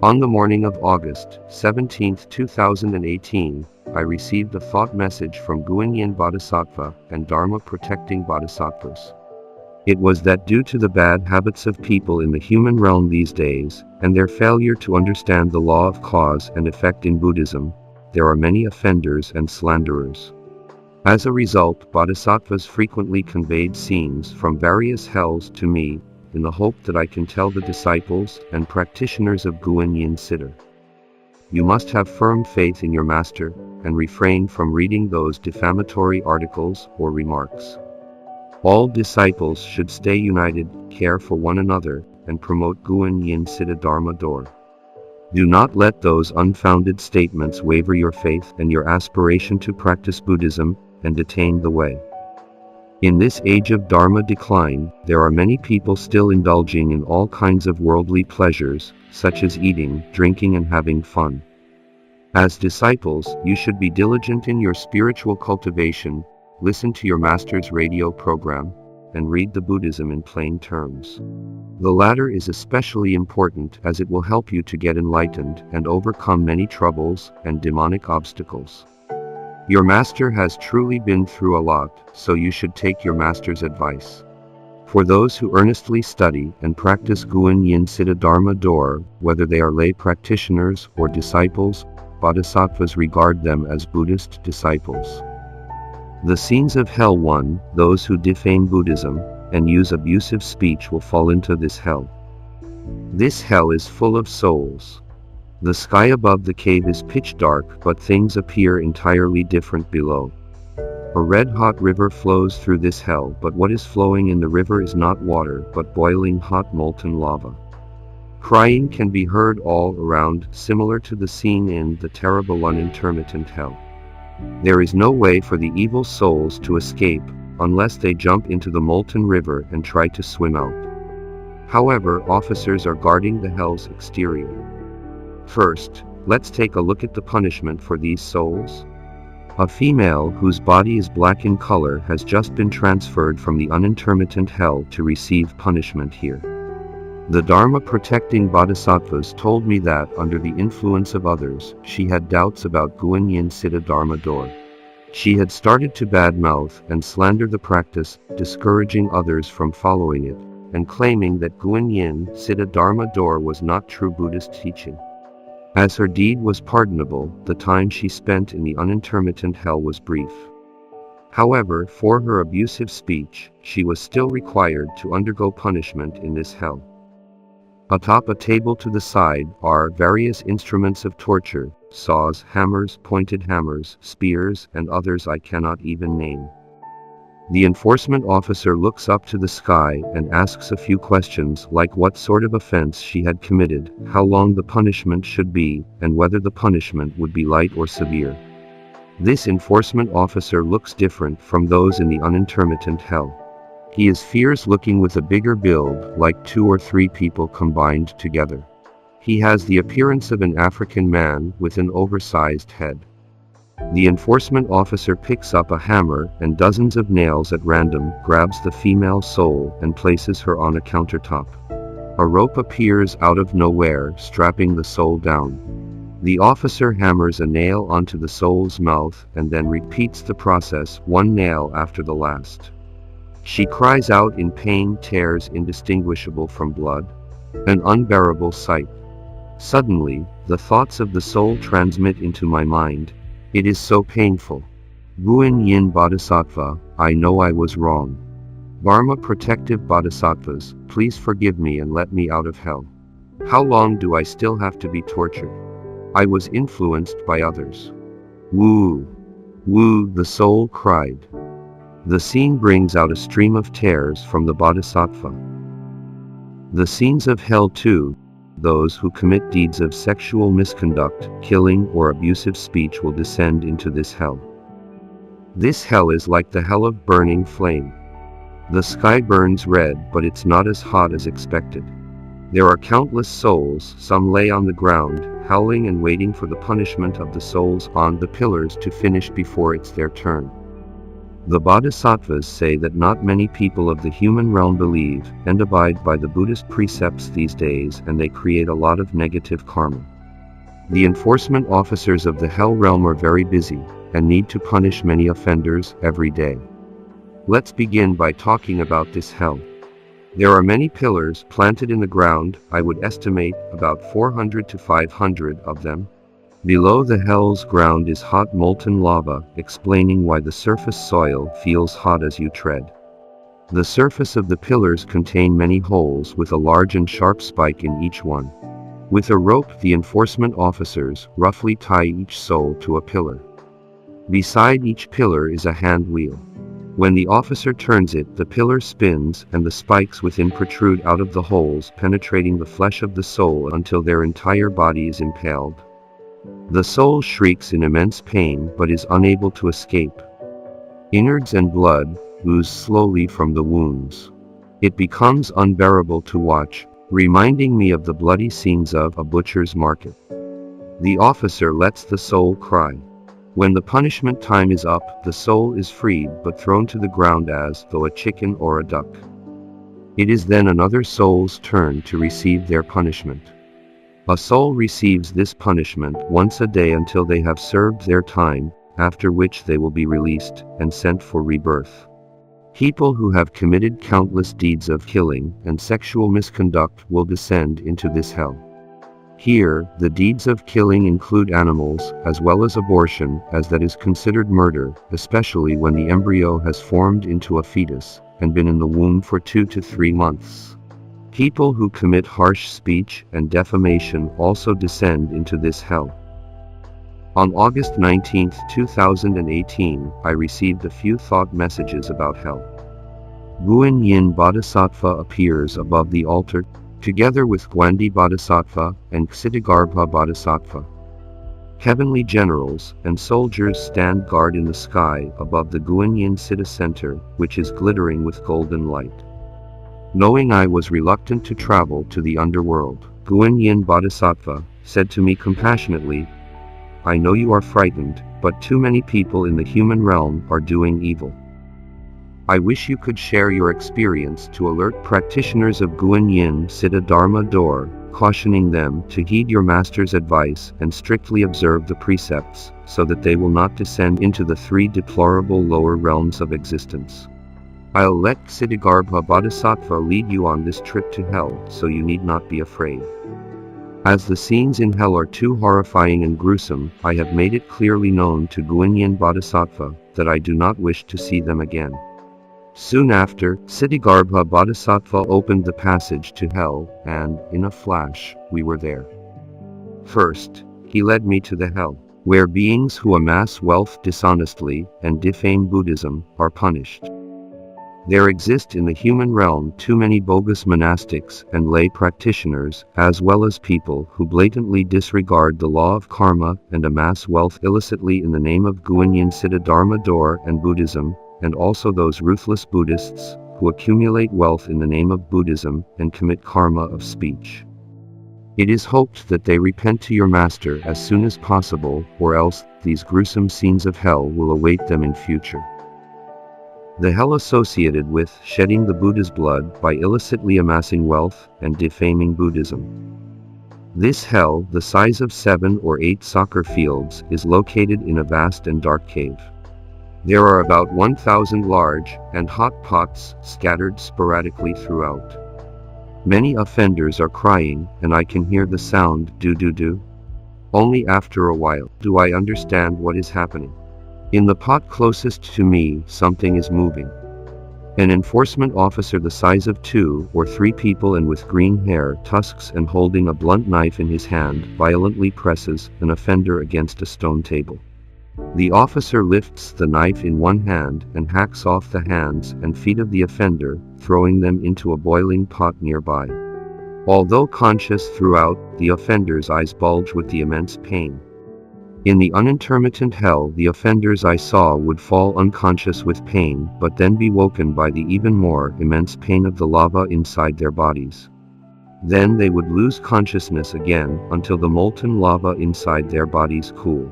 On the morning of August 17, 2018, I received a thought message from Guanyin Bodhisattva and Dharma protecting Bodhisattvas. It was that due to the bad habits of people in the human realm these days, and their failure to understand the law of cause and effect in Buddhism, there are many offenders and slanderers. As a result, Bodhisattvas frequently conveyed scenes from various hells to me, in the hope that I can tell the disciples and practitioners of Yin Citta. You must have firm faith in your master, and refrain from reading those defamatory articles or remarks. All disciples should stay united, care for one another, and promote Yin Citta Dharma Door. Do not let those unfounded statements waver your faith and your aspiration to practice Buddhism, and detain the way. In this age of Dharma decline, there are many people still indulging in all kinds of worldly pleasures, such as eating, drinking and having fun. As disciples, you should be diligent in your spiritual cultivation, listen to your master's radio program, and read the Buddhism in plain terms. The latter is especially important as it will help you to get enlightened and overcome many troubles and demonic obstacles. Your master has truly been through a lot, so you should take your master's advice. For those who earnestly study and practice Yin Citta Dharma Door, whether they are lay practitioners or disciples, Bodhisattvas regard them as Buddhist disciples. The scenes of hell 1, those who defame Buddhism and use abusive speech will fall into this hell. This hell is full of souls. The sky above the cave is pitch dark, but things appear entirely different below. A red-hot river flows through this hell, but what is flowing in the river is not water, but boiling hot molten lava. Crying can be heard all around, similar to the scene in the terrible unintermittent hell. There is no way for the evil souls to escape, unless they jump into the molten river and try to swim out. However, officers are guarding the hell's exterior. First, let's take a look at the punishment for these souls. A female whose body is black in color has just been transferred from the unintermittent hell to receive punishment here. The Dharma protecting Bodhisattvas told me that, under the influence of others, she had doubts about Yin Citta Dharma Door. She had started to badmouth and slander the practice, discouraging others from following it, and claiming that Yin Citta Dharma Door was not true Buddhist teaching. As her deed was pardonable, the time she spent in the unintermittent hell was brief. However, for her abusive speech, she was still required to undergo punishment in this hell. Atop a table to the side are various instruments of torture, saws, hammers, pointed hammers, spears, and others I cannot even name. The enforcement officer looks up to the sky and asks a few questions like what sort of offense she had committed, how long the punishment should be, and whether the punishment would be light or severe. This enforcement officer looks different from those in the unintermittent hell. He is fierce looking with a bigger build, like 2 or 3 people combined together. He has the appearance of an African man with an oversized head. The enforcement officer picks up a hammer and dozens of nails at random, grabs the female soul and places her on a countertop. A rope appears out of nowhere, strapping the soul down. The officer hammers a nail onto the soul's mouth and then repeats the process, one nail after the last. She cries out in pain, tears indistinguishable from blood. An unbearable sight. Suddenly, the thoughts of the soul transmit into my mind. It is so painful. Guanyin Bodhisattva, I know I was wrong. Dharma protective Bodhisattvas, please forgive me and let me out of hell. How long do I still have to be tortured? I was influenced by others. Woo! Woo! The soul cried. The scene brings out a stream of tears from the Bodhisattva. The scenes of hell too. Those who commit deeds of sexual misconduct, killing, or abusive speech will descend into this hell. This hell is like the hell of burning flame. The sky burns red, but it's not as hot as expected. There are countless souls, some lay on the ground, howling and waiting for the punishment of the souls on the pillars to finish before it's their turn. The Bodhisattvas say that not many people of the human realm believe and abide by the Buddhist precepts these days, and they create a lot of negative karma. The enforcement officers of the hell realm are very busy and need to punish many offenders every day. Let's begin by talking about this hell. There are many pillars planted in the ground, I would estimate about 400 to 500 of them. Below the hell's ground is hot molten lava, explaining why the surface soil feels hot as you tread. The surface of the pillars contain many holes with a large and sharp spike in each one. With a rope, the enforcement officers roughly tie each soul to a pillar. Beside each pillar is a hand wheel. When the officer turns it, the pillar spins and the spikes within protrude out of the holes, penetrating the flesh of the soul until their entire body is impaled. The soul shrieks in immense pain but is unable to escape. Innards and blood ooze slowly from the wounds. It becomes unbearable to watch, reminding me of the bloody scenes of a butcher's market. The officer lets the soul cry. When the punishment time is up, the soul is freed but thrown to the ground as though a chicken or a duck. It is then another soul's turn to receive their punishment. A soul receives this punishment once a day until they have served their time, after which they will be released and sent for rebirth. People who have committed countless deeds of killing and sexual misconduct will descend into this hell. Here, the deeds of killing include animals, as well as abortion, as that is considered murder, especially when the embryo has formed into a fetus and been in the womb for 2 to 3 months. People who commit harsh speech and defamation also descend into this hell. On August 19, 2018, I received a few thought messages about hell. Guanyin Bodhisattva appears above the altar, together with Guandi Bodhisattva and Ksitigarbha Bodhisattva. Heavenly generals and soldiers stand guard in the sky above the Yin Citta center, which is glittering with golden light. Knowing I was reluctant to travel to the underworld, Guanyin Bodhisattva said to me compassionately, "I know you are frightened, but too many people in the human realm are doing evil. I wish you could share your experience to alert practitioners of Guanyin Citta Dharma door, cautioning them to heed your master's advice and strictly observe the precepts, so that they will not descend into the 3 deplorable lower realms of existence. I'll let Ksitigarbha Bodhisattva lead you on this trip to hell, so you need not be afraid. As the scenes in hell are too horrifying and gruesome, I have made it clearly known to Guanyin Bodhisattva that I do not wish to see them again." Soon after, Ksitigarbha Bodhisattva opened the passage to hell, and, in a flash, we were there. First, he led me to the hell, where beings who amass wealth dishonestly and defame Buddhism are punished. There exist in the human realm too many bogus monastics and lay practitioners, as well as people who blatantly disregard the law of karma and amass wealth illicitly in the name of Guanyin Citta Dharma door and Buddhism, and also those ruthless Buddhists who accumulate wealth in the name of Buddhism and commit karma of speech. It is hoped that they repent to your master as soon as possible, or else these gruesome scenes of hell will await them in future. The hell associated with shedding the Buddha's blood by illicitly amassing wealth and defaming Buddhism. This hell, the size of 7 or 8 soccer fields, is located in a vast and dark cave. There are about 1,000 large and hot pots scattered sporadically throughout. Many offenders are crying, and I can hear the sound do-do-do. Only after a while do I understand what is happening. In the pot closest to me, something is moving. An enforcement officer the size of 2 or 3 people and with green hair, tusks and holding a blunt knife in his hand, violently presses an offender against a stone table. The officer lifts the knife in one hand and hacks off the hands and feet of the offender, throwing them into a boiling pot nearby. Although conscious throughout, the offender's eyes bulge with the immense pain. In the unintermittent hell, the offenders I saw would fall unconscious with pain, but then be woken by the even more immense pain of the lava inside their bodies. Then they would lose consciousness again until the molten lava inside their bodies cool.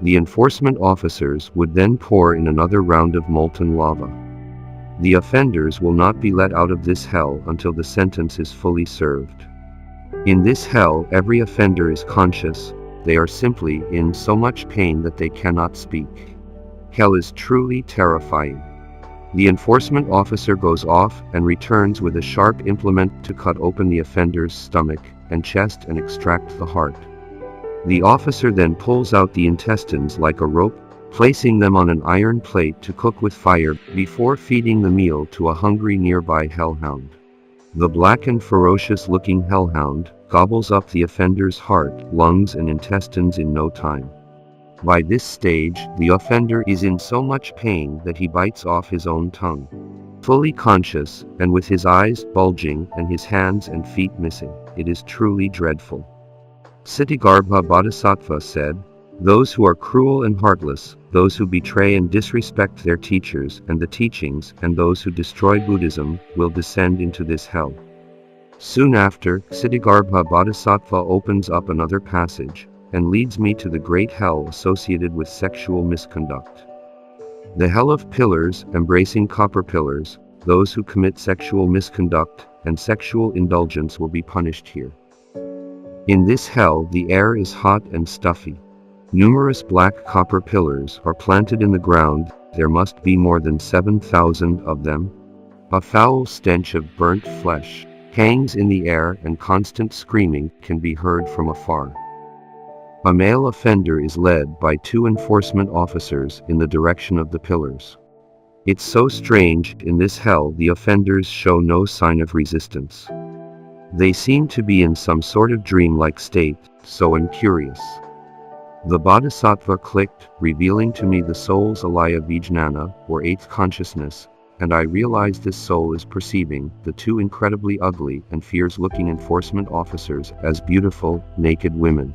The enforcement officers would then pour in another round of molten lava. The offenders will not be let out of this hell until the sentence is fully served. In this hell, every offender is conscious. They are simply in so much pain that they cannot speak. Hell is truly terrifying. The enforcement officer goes off and returns with a sharp implement to cut open the offender's stomach and chest and extract the heart. The officer then pulls out the intestines like a rope, placing them on an iron plate to cook with fire before feeding the meal to a hungry nearby hellhound. The black and ferocious-looking hellhound gobbles up the offender's heart, lungs, and intestines in no time. By this stage, the offender is in so much pain that he bites off his own tongue. Fully conscious, and with his eyes bulging and his hands and feet missing, it is truly dreadful. Ksitigarbha Bodhisattva said, "Those who are cruel and heartless, those who betray and disrespect their teachers and the teachings, and those who destroy Buddhism, will descend into this hell." Soon after, Ksitigarbha Bodhisattva opens up another passage and leads me to the great hell associated with sexual misconduct. The hell of pillars, embracing copper pillars, those who commit sexual misconduct and sexual indulgence will be punished here. In this hell, the air is hot and stuffy. Numerous black copper pillars are planted in the ground. There must be more than 7,000 of them. A foul stench of burnt flesh hangs in the air, and constant screaming can be heard from afar. A male offender is led by 2 enforcement officers in the direction of the pillars. It's so strange, in this hell the offenders show no sign of resistance. They seem to be in some sort of dream-like state, so incurious. The Bodhisattva clicked, revealing to me the soul's alaya vijnana, or 8th consciousness, and I realized this soul is perceiving the 2 incredibly ugly and fierce-looking enforcement officers as beautiful, naked women.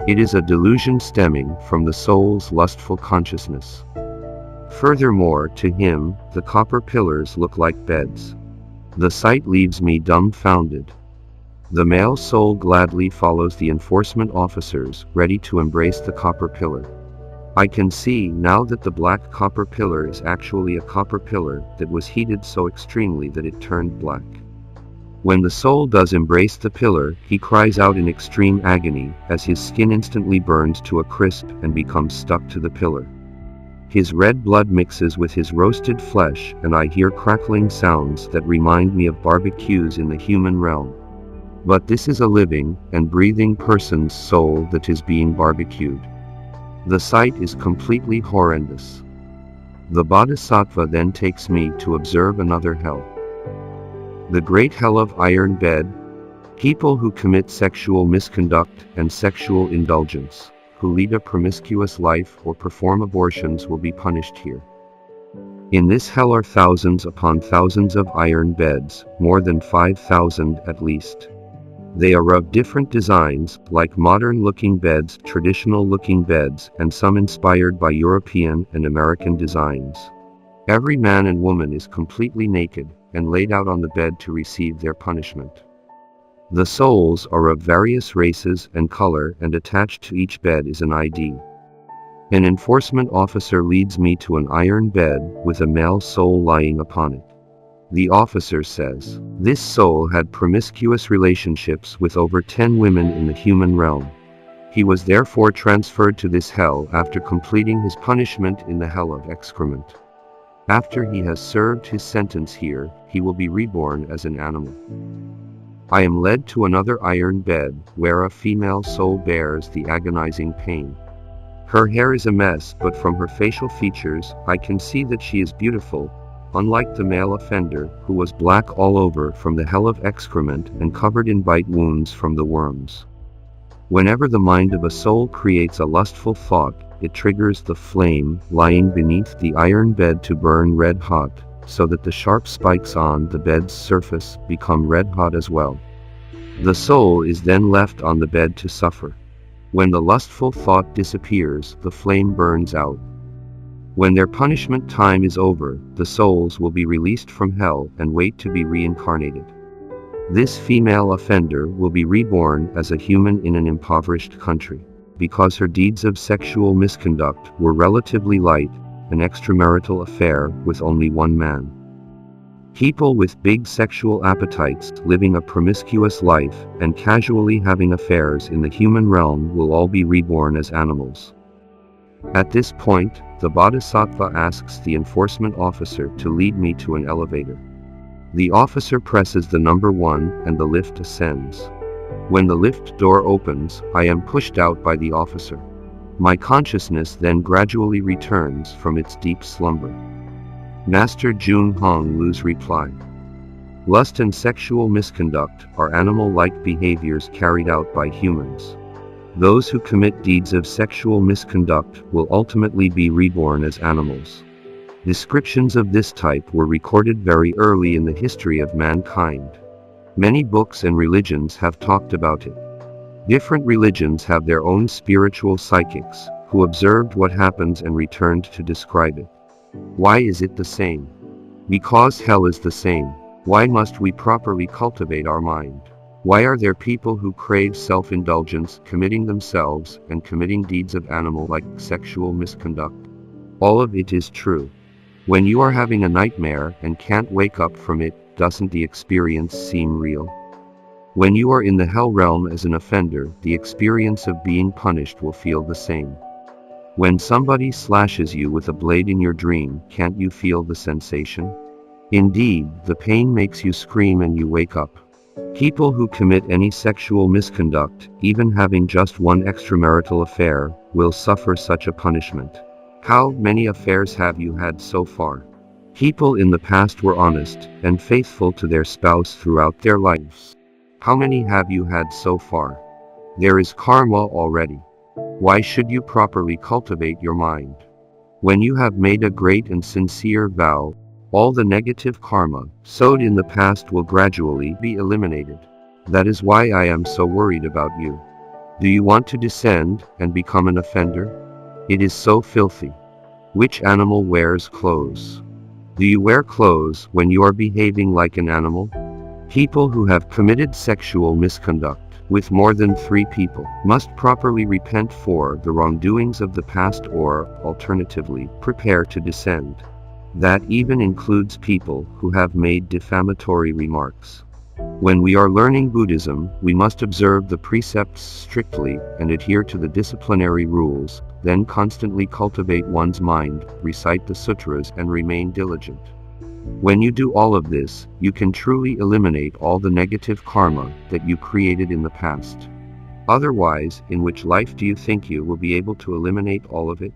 It is a delusion stemming from the soul's lustful consciousness. Furthermore, to him, the copper pillars look like beds. The sight leaves me dumbfounded. The male soul gladly follows the enforcement officers, ready to embrace the copper pillar. I can see now that the black copper pillar is actually a copper pillar that was heated so extremely that it turned black. When the soul does embrace the pillar, he cries out in extreme agony, as his skin instantly burns to a crisp and becomes stuck to the pillar. His red blood mixes with his roasted flesh, and I hear crackling sounds that remind me of barbecues in the human realm. But this is a living and breathing person's soul that is being barbecued. The sight is completely horrendous. The Bodhisattva then takes me to observe another hell. The great hell of iron bed. People who commit sexual misconduct and sexual indulgence, who lead a promiscuous life or perform abortions, will be punished here. In this hell are thousands upon thousands of iron beds, more than 5,000 at least. They are of different designs, like modern-looking beds, traditional-looking beds, and some inspired by European and American designs. Every man and woman is completely naked and laid out on the bed to receive their punishment. The souls are of various races and color, and attached to each bed is an ID. An enforcement officer leads me to an iron bed with a male soul lying upon it. The officer says, "This soul had promiscuous relationships with over 10 women in the human realm. He was therefore transferred to this hell after completing his punishment in the hell of excrement. After he has served his sentence here, he will be reborn as an animal." I am led to another iron bed, where a female soul bears the agonizing pain. Her hair is a mess, but from her facial features, I can see that she is beautiful, unlike the male offender, who was black all over from the hell of excrement and covered in bite wounds from the worms. Whenever the mind of a soul creates a lustful thought, it triggers the flame lying beneath the iron bed to burn red hot, so that the sharp spikes on the bed's surface become red hot as well. The soul is then left on the bed to suffer. When the lustful thought disappears, the flame burns out. When their punishment time is over, the souls will be released from hell and wait to be reincarnated. This female offender will be reborn as a human in an impoverished country. because her deeds of sexual misconduct were relatively light, an extramarital affair with only one man. People with big sexual appetites living a promiscuous life and casually having affairs in the human realm will all be reborn as animals. At this point, the Bodhisattva asks the enforcement officer to lead me to an elevator. The officer presses the number 1 and the lift ascends. When the lift door opens, I am pushed out by the officer. My consciousness then gradually returns from its deep slumber. Master Jun Hong Lu's reply. Lust and sexual misconduct are animal-like behaviors carried out by humans. Those who commit deeds of sexual misconduct will ultimately be reborn as animals. Descriptions of this type were recorded very early in the history of mankind. Many books and religions have talked about it. Different religions have their own spiritual psychics, who observed what happens and returned to describe it. Why is it the same? Because hell is the same. Why must we properly cultivate our mind? Why are there people who crave self-indulgence, committing themselves and committing deeds of animal-like sexual misconduct? All of it is true. When you are having a nightmare and can't wake up from it, doesn't the experience seem real? When you are in the hell realm as an offender, the experience of being punished will feel the same. When somebody slashes you with a blade in your dream, can't you feel the sensation? Indeed, the pain makes you scream and you wake up. People who commit any sexual misconduct, even having just one extramarital affair, will suffer such a punishment. How many affairs have you had so far? People in the past were honest and faithful to their spouse throughout their lives. How many have you had so far? There is karma already. Why should you properly cultivate your mind? When you have made a great and sincere vow, all the negative karma sowed in the past will gradually be eliminated. That is why I am so worried about you. Do you want to descend and become an offender? It is so filthy. Which animal wears clothes? Do you wear clothes when you are behaving like an animal? People who have committed sexual misconduct with more than 3 people must properly repent for the wrongdoings of the past or, alternatively, prepare to descend. That even includes people who have made defamatory remarks. When we are learning Buddhism, we must observe the precepts strictly and adhere to the disciplinary rules, then constantly cultivate one's mind, recite the sutras and remain diligent. When you do all of this, you can truly eliminate all the negative karma that you created in the past. Otherwise, in which life do you think you will be able to eliminate all of it?